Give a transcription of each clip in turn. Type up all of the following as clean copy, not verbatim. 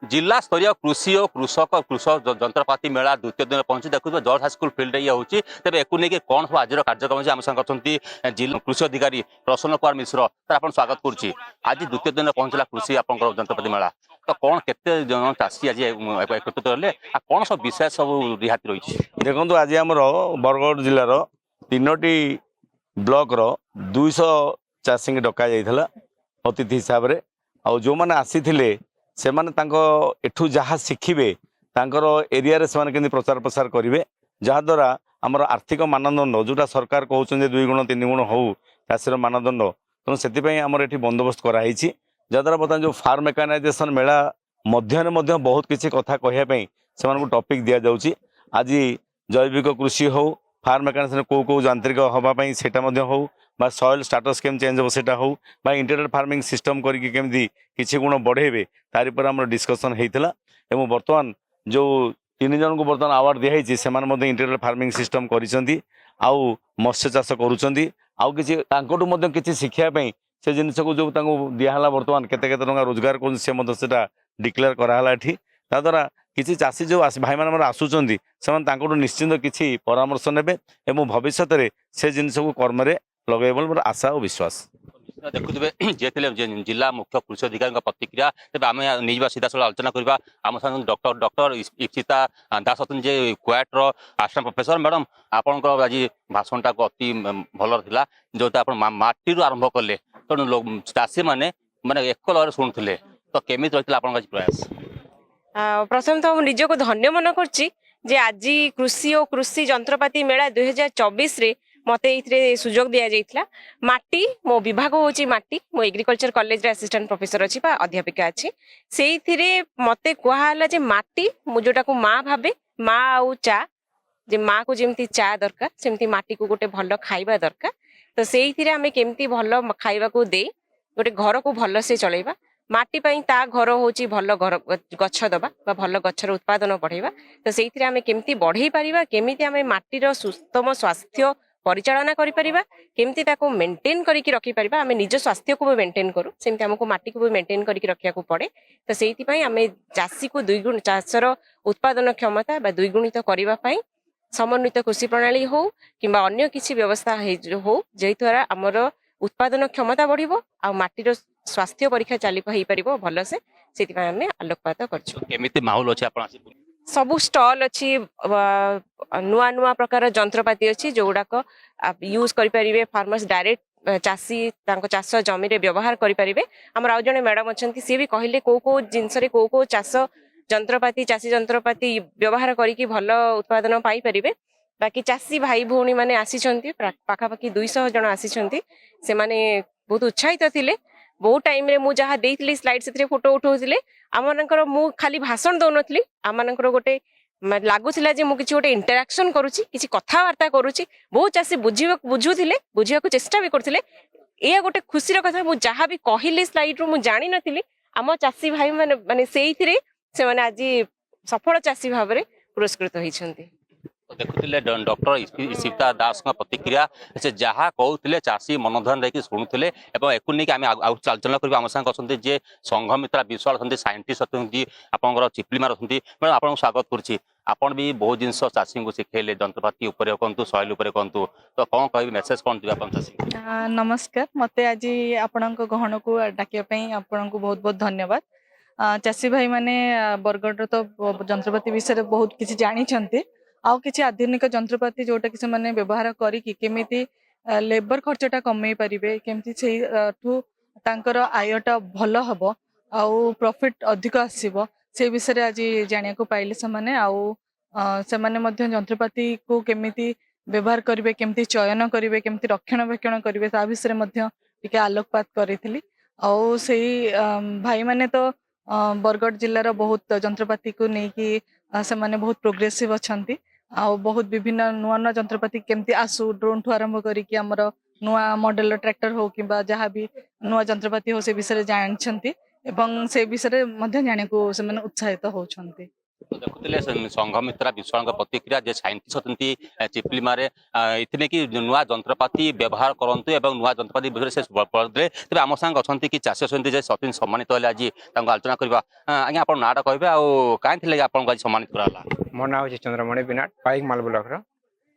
जिला स्तरीय कृषि और कृषक जंत्रपाति मेला द्वितीय दिन पहुंची देखुए जॉर्ज हाई स्कूल फील्ड ये होची तेरे एक नहीं कौन सब आज कार्यक्रम आम संगे जिला कृषि अधिकारी प्रसन्न कुमार मिश्र तर आप स्वागत करुच्ची आज द्वितीय दिन पहुंचला कृषि आप जंत्रपाति मेला तो कौन केते जन चाषी आज एकत्रित हेले कौन सब विषय सब रिहाती रही देखो आज आम बरगढ़ जिलार तीनोटी ब्लॉक रो 200 चाषी डक जाइए अतिथि हिसाब से आ जो मैंने आसी से एठू जहाँ शिखिबे तांकर एरिया रे से केंद्र प्रचार प्रसार करेंगे जहाद्वारा आमर आर्थिक मानदंड जोटा सरकार कहते 2 गुण 3 गुण हो चाषीर मानदंड तेणु से आमर ये बंदोबस्त कराई जहाद्वारा बर्तमान जो फार्म मेकानाइजेशन मेला मध्य बहुत किसी कथा कहवाई से टॉपिक दि जाऊँगी आज जैविक कृषि हो फार्म मेकानाइजेशन कौ यांत्रिक हाँपाई से हो सॉइल स्टाटस केम चेंज होता हो इंटीग्रेटेड फार्मिंग सिस्टम करके किसी गुण बढ़ेबे तारी पर आम डिस्कसन होता है बर्तमान जो 3 जन को बर्तमान अवार्ड दिखाई से इंटीग्रेटेड फार्मिंग सिस्टम कर मत्स्य चाष कर शिखापी से जिनस को जो दिहला बर्तमान केते रोजगार कर डिक्लेयर कराला ताद्वारा किसी चाषी जो भाई मैंने आसुँच से निश्चिंत किसी परामर्श ने भविष्य में से जिनस को कर्म लगे मोर आशा और विश्वास देखुए जी जिला मुख्य कृषि अधिकारी प्रतिक्रिया तेज आम नहीं सीधा साल आलोचना करवा आम साथ डॉक्टर इप्सिता दास अच्छे जे क्वाट्र आसाम प्रोफेसर मैडम आपण आज भाषणटा अति भल था जो माटी आरंभ कले तेणु चाषी मैंने माने एक लगे शुणुले तो केमी रही आज प्रयास प्रथम तो निज को धन्य मन कर आज कृषि और कृषि जंत्रपाति मेला 2024 रे मते ये सुजोग दि जाइथिला माटी मो विभाग होची माटी मो एग्रीकल्चर कॉलेज रे असिस्टेंट प्रोफेसर अछि बा अध्यापिका अछि सेइथिरे मते कहला जे माटी मु जोटा को माँ भाबे माँ आउ चा जे माँ को जेमती चा दरकार सेमती माटी को गोटे भल खाइबा दरकार तो सेइथिरे आमे केमती भल खाइबा को दे गोटे घर को भल से चलेबा माटी पई ता घर होची भल घर गछ दबा बा भल गछर उत्पादन बढ़ेबा तो सेइथिरे आमे केमती बढ़ेई परिबा केमिति आमे माटीर सुस्तम स्वास्थ्य परिचालना करि परिबा केमती ताको मेंटेन करिकि रखि परिबा आमे निज स्वास्थ्य को भी मेंटेन करू सेमती हमको माटी को भी मेंटेन करिकि रखिया को पड़े तो सेइथि पई आमे चाषी को 2 गुण चाषर उत्पादन क्षमता बा 2 गुणित करिबा पई समन्वित कृषि प्रणाली हो किंबा अन्य किसी व्यवस्था हो जे द्वारा हमर उत्पादन क्षमता बढ़िबो आ माटीर स्वास्थ्य परीक्षा चली पारिबो भल से सेति पई आमे आलोकपात करछु केमिति माहौल अछि आपण सबु स्टॉल अच्छी नुआ नुआ प्रकार जंत्रपाति अच्छी जो गुड़ाक यूज करें फार्मर्स डायरेक्ट चाषी चाष जमी व्यवहार करें आमर आउ जड़े मैडम अच्छा सी भी कहले कौ जिनस कौ चाष जंत्रपाति चाषी जंत्रपाति व्यवहार करके भल उत्पादन पाई परिबे बाकी चाषी भाई भौणी मैंने आसी पाखापाखि 200 जन आसी से बहुत उत्साहित थिले बहुत टाइम रे मु जहाँ देइथिली स्लाइड से फोटो उठाउथिले आमनकर मु खाली भाषण दौनथली आमनकर गोटे लागुला जे मु किछि गोटे इंटरैक्शन करूची किछि कथावार्ता करूची बहुत चाषी बुझुथिले बुझिया चेष्टा भी करथिले ए गोटे खुशी कथा मु जहाँ भी कहली स्लाइड रू मु जानि नथिली आम चाषी भाई माने सेइथिरे से माने आज सफल चाषी भाव में पुरस्कृत होइछन्ति देखुले डॉक्टर इप्सिता दास प्रतिक्रिया से जहाँ कहते चाषी मनोधन रही शुणुले एक नहीं आम आलोचना करें आम साथ जे संघमित्रा विश्वाल अच्छा साइंटिस्ट अच्छा आप चिपलीमार अच्छा मैडम आपको स्वागत करुच्ची आपड़ भी बहुत जिन चाषी को शिखेले जंत्रपाति कहतु सॉइल कहतु तो कौन कह मेसेज कौन दिया चाषी नमस्कार मते आज आपण गहन को डाकिया आपण को बहुत बहुत धन्यवाद चाषी भाई माने बरगढ़ तो जंत्रपाति विषय बहुत किसी जानी आउ किसी आधुनिक जंत्रपाति जोटा कि से व्यवहार करके लेबर खर्चटा कमे पारे केमती से तांकर आयटा भल हम आउ प्रॉफिट अधिक आसीबो से विषय आज जानिया को पाइले से आउ से जंत्रपाति को केमिति व्यवहार करेंगे केमती चयन करेंगे केमती रक्षणाबेक्षण करेंगे ता विषय आलोकपात करी आउ से भाई माने तो बरगढ़ जिलार बहुत जंत्रपाति को लेकिन से बहुत प्रोग्रेसिव अच्छा आउ बहुत विभिन्न नुआ नुआ जंत्रपाति केमती आसू ड्रोन ठू आरंभ करिक आमर नुआ मॉडल ट्रैक्टर हो कि जहाँ भी नुआ जंत्रपाति हो से विषय जानते एवं से विषय जाना को उत्साहित होती। ଦେଖୁଥିଲେ ସଂଘମିତ୍ରା ବିଶ୍ୱାଳଙ୍କ ପ୍ରତିକ୍ରିୟା ଯେ ସାଇଣ୍ଟିଷ୍ଟ ଅଛନ୍ତି ଚିପଲିମାରେ ଏଥିରେ କି ନୂଆ ଯନ୍ତ୍ରପାତି ବ୍ୟବହାର କରନ୍ତୁ ଏବଂ ନୂଆ ଯନ୍ତ୍ରପାତି ବିଷୟରେ ସେ ଦେଲେ। ତେବେ ଆମ ସାଙ୍ଗେ ଅଛନ୍ତି କି ଚାଷୀ ଅଛନ୍ତି ଯେ ସତୀନ ସମ୍ମାନିତ ହେଲେ ଆଜି ତାଙ୍କୁ ଆଲୋଚନା କରିବା। ଆଜ୍ଞା ଆପଣ ନାଁଟା କହିବେ ଆଉ କାହିଁ ଥିଲେ ଆପଣଙ୍କୁ ଆଜି ସମ୍ମାନିତ କରାହେଲା? ମୋ ନାଁ ହେଉଛି ଚନ୍ଦ୍ରମଣି ବିନାଟ ପାଇକମାଲ ବ୍ଲକର।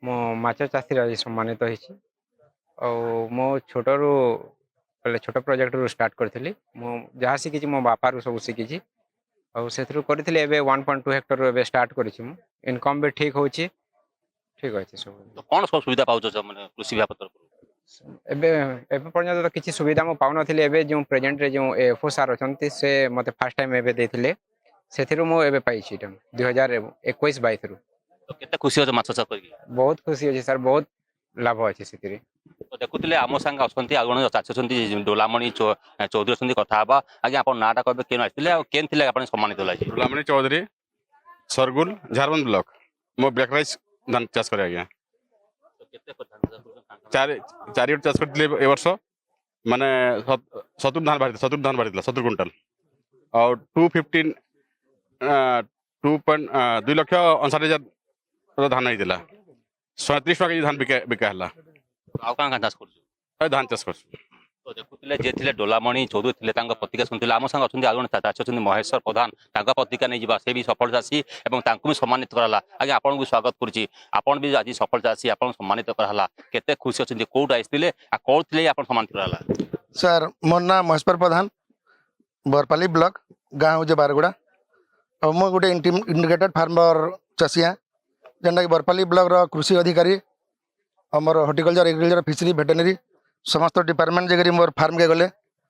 ମୁଁ ମାଛ ଚାଷୀରେ ଆଜି ସମ୍ମାନିତ ହେଇଛି। ଆଉ ମୁଁ ଛୋଟରୁ ଛୋଟ ପ୍ରୋଜେକ୍ଟରୁ ଷ୍ଟାର୍ଟ କରିଥିଲି। ମୁଁ ଯାହା ଶିଖିଛି ମୋ ବାପାରୁ ସବୁ ଶିଖିଛି ଆଉ ସେଥିରୁ କରିଥିଲି। ଏବେ 1.2 ହେକ୍ଟରରୁ ଏବେ ଷ୍ଟାର୍ଟ କରିଛି। ମୁଁ ଇନକମ୍ ବି ଠିକ୍ ହେଉଛି, ଠିକ୍ ଅଛି ସବୁ। ତ କ'ଣ ସବୁ ସୁବିଧା ପାଉଛ ମାନେ କୃଷି ବିଭାଗ ତରଫରୁ? ଏବେ ଏବେ ପର୍ଯ୍ୟନ୍ତ ତ କିଛି ସୁବିଧା ମୁଁ ପାଉନଥିଲି। ଏବେ ଯେଉଁ ପ୍ରେଜେଣ୍ଟରେ ଯେଉଁ ଏଫଓ ସାର୍ ଅଛନ୍ତି ସେ ମୋତେ ଫାର୍ଷ୍ଟ ଟାଇମ୍ ଏବେ ଦେଇଥିଲେ, ସେଥିରୁ ମୁଁ ଏବେ ପାଇଛି ଏଇଟା 2021-22ରୁ। ତ କେତେ ଖୁସି ଅଛ ମାଛ ଚାଷ କରିକି? ବହୁତ ଖୁସି ଅଛି ସାର୍, ବହୁତ ଲାଭ ଅଛି ସେଥିରେ। ତ ଦେଖୁଥିଲେ ଆମ ସାଙ୍ଗେ ଅଛନ୍ତି ଆଉ ଜଣେ ଚାଷୀ ଅଛନ୍ତି ଡୋଲାମଣି ଚୌଧୁରୀ ଅଛନ୍ତି, କଥା ହେବା। ଆଜ୍ଞା ଆପଣ ନାଁଟା କହିବେ, କେନ୍ ଆସିଥିଲେ ଆଉ କେନ୍ ଥିଲେ ଆପଣ ସମ୍ମାନିତ ହେଲା ଆଜି? ଡୋଲାମଣି ଚୌଧୁରୀ, ସରଗୁଲ, ଝାରବନ୍ଦ ବ୍ଲକ। ମୁଁ ବ୍ଲାକ୍ ରାଇସ୍ ଧାନ ଚାଷ କରେ ଆଜ୍ଞା। ଚାରି ଚାଷ କରିଥିଲି ଏ ବର୍ଷ। ମାନେ 70 ଧାନ ବାହାରିଥିଲା 70 କୁଇଣ୍ଟାଲ। ଆଉ 2 ଲକ୍ଷ 59,000 ଧାନ ହେଇଥିଲା। 37 ଟଙ୍କା କେଜି ଧାନ ବିକା ହେଲା। ଆଉ କାଁ କାଁ ଚାଷ କରୁଛୁ? ଧାନ ଚାଷ କରୁଛୁ। ତ ଦେଖୁଥିଲେ ଯିଏ ଥିଲେ ଡୋଲାମଣି ଚୌଧୁରୀ ଥିଲେ, ତାଙ୍କ ପ୍ରତିକ୍ରିୟା ଶୁଣିଥିଲେ। ଆମ ସାଙ୍ଗେ ଅଛନ୍ତି ଆଉ ଜଣେ ଚାଷୀ ଅଛନ୍ତି ମହେଶ୍ୱର ପ୍ରଧାନ, ତାଙ୍କ ପ୍ରତିକ୍ରିୟା ନେଇଯିବା। ସେ ବି ସଫଳ ଚାଷୀ ଏବଂ ତାଙ୍କୁ ବି ସମ୍ମାନିତ କରାହେଲା। ଆଜ୍ଞା ଆପଣଙ୍କୁ ସ୍ୱାଗତ କରୁଛି। ଆପଣ ବି ଆଜି ସଫଳ ଚାଷୀ, ଆପଣଙ୍କୁ ସମ୍ମାନିତ କରାହେଲା। କେତେ ଖୁସି ଅଛନ୍ତି, କୋଉଠୁ ଆସିଥିଲେ ଆଉ କୋଉଥିଲେ ଆପଣ ସମ୍ମାନିତ କରାହେଲା? ସାର୍ ମୋର ନାଁ ମହେଶ୍ୱର ପ୍ରଧାନ, ବରପାଲି ବ୍ଲକ, ଗାଁ ହେଉଛି ବାରଗୁଡ଼ା। ଆଉ ମୁଁ ଗୋଟେ ଇଣ୍ଟିଗ୍ରେଟେଡ୍ फार्मर ଚାଷୀ हाँ, ଯେନ୍ଟାକି ବରପାଲି ବ୍ଲକର କୃଷି ଅଧିକାରୀ, ଆମର ହର୍ଟିକଲଚର, ଏଗ୍ରିକଲଚର, ଫିସरी, ଭେଟେନାରୀ ସମସ୍ତ डिपार्टमेंट जाकर मोर फार्म के गले।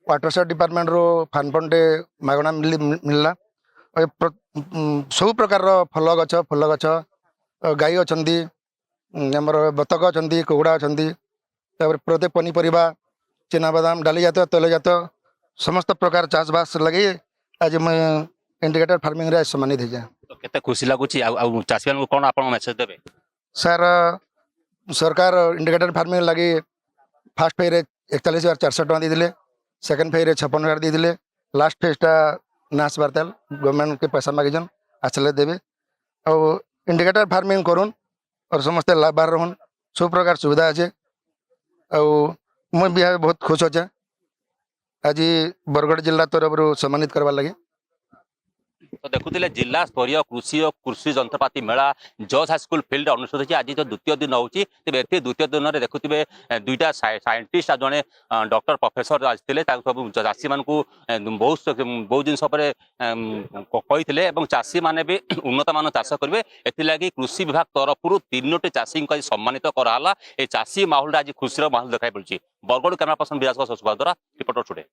वाटरसेड डिपार्टमेंट रो फार्म फंडे मागणा मिलला। सब प्रकार फल गछ, फूल गछ, गाई अच्छा, आमर बतक अच्छा, कुकुड़ा अच्छा, प्रत्येक पनीपरिया, चिनाबादाम, डाली जात, तेल जात समस्त प्रकार चाष बास लगे आज मैं इंटीग्रेटेड फार्मिंग रे सम्मानित हो जाए। ତ କେତେ ଖୁସି ଲାଗୁଛି ଆଉ ଚାଷୀ ମାନଙ୍କୁ କ'ଣ ଆପଣ ମେସେଜ ଦେବେ? सर सरकार इंटीग्रेटेड फार्मिंग लगी फास्ट फेज 41,400 टका देते, सेकेंड फेज 56,000 देते, लास्ट फेजटा नाश बारताल गवर्नमेंट के पैसा मागिजन आसले देवे। और इंटीग्रेटेड फार्मिंग करूँ और समस्ते लाभबान रहन, सब प्रकार सुविधा अच्छे। और मुझे भी बहुत खुश अच्छे आज बरगढ़ जिला तरफ सम्मानित करवा लगे। ତ ଦେଖୁଥିଲେ ଜିଲ୍ଲା ସ୍ତରୀୟ କୃଷି ଓ କୃଷି ଯନ୍ତ୍ରପାତି ମେଳା ଜଜ୍ ହାଇସ୍କୁଲ ଫିଲ୍ଡ ଅନୁଷ୍ଠିତ ହୋଇଛି। ଆଜି ତ ଦ୍ୱିତୀୟ ଦିନ ହେଉଛି। ତେବେ ଏଠି ଦ୍ୱିତୀୟ ଦିନରେ ଦେଖୁଥିବେ ଦୁଇଟା ସାଇଣ୍ଟିଷ୍ଟ ଆଉ ଜଣେ ଡକ୍ଟର ପ୍ରଫେସର ଆସିଥିଲେ। ତାଙ୍କୁ ସବୁ ଚାଷୀମାନଙ୍କୁ ବହୁତ ଜିନିଷ ଉପରେ କହିଥିଲେ ଏବଂ ଚାଷୀମାନେ ବି ଉନ୍ନତମାନ ଚାଷ କରିବେ, ଏଥିଲାଗି କୃଷି ବିଭାଗ ତରଫରୁ 3ଟି ଚାଷୀଙ୍କୁ ଆଜି ସମ୍ମାନିତ କରାହେଲା। ଏ ଚାଷୀ ମାହୋଲଟା ଆଜି ଖୁସିର ମାହୋଲ ଦେଖାଇ ପଡ଼ିଛି। ବରଗଡ଼ କ୍ୟାମେରା ପର୍ସନ ବିରାଜ ସୁବାସ ଦ୍ୱାରା ରିପୋର୍ଟର ଟୁଡେ।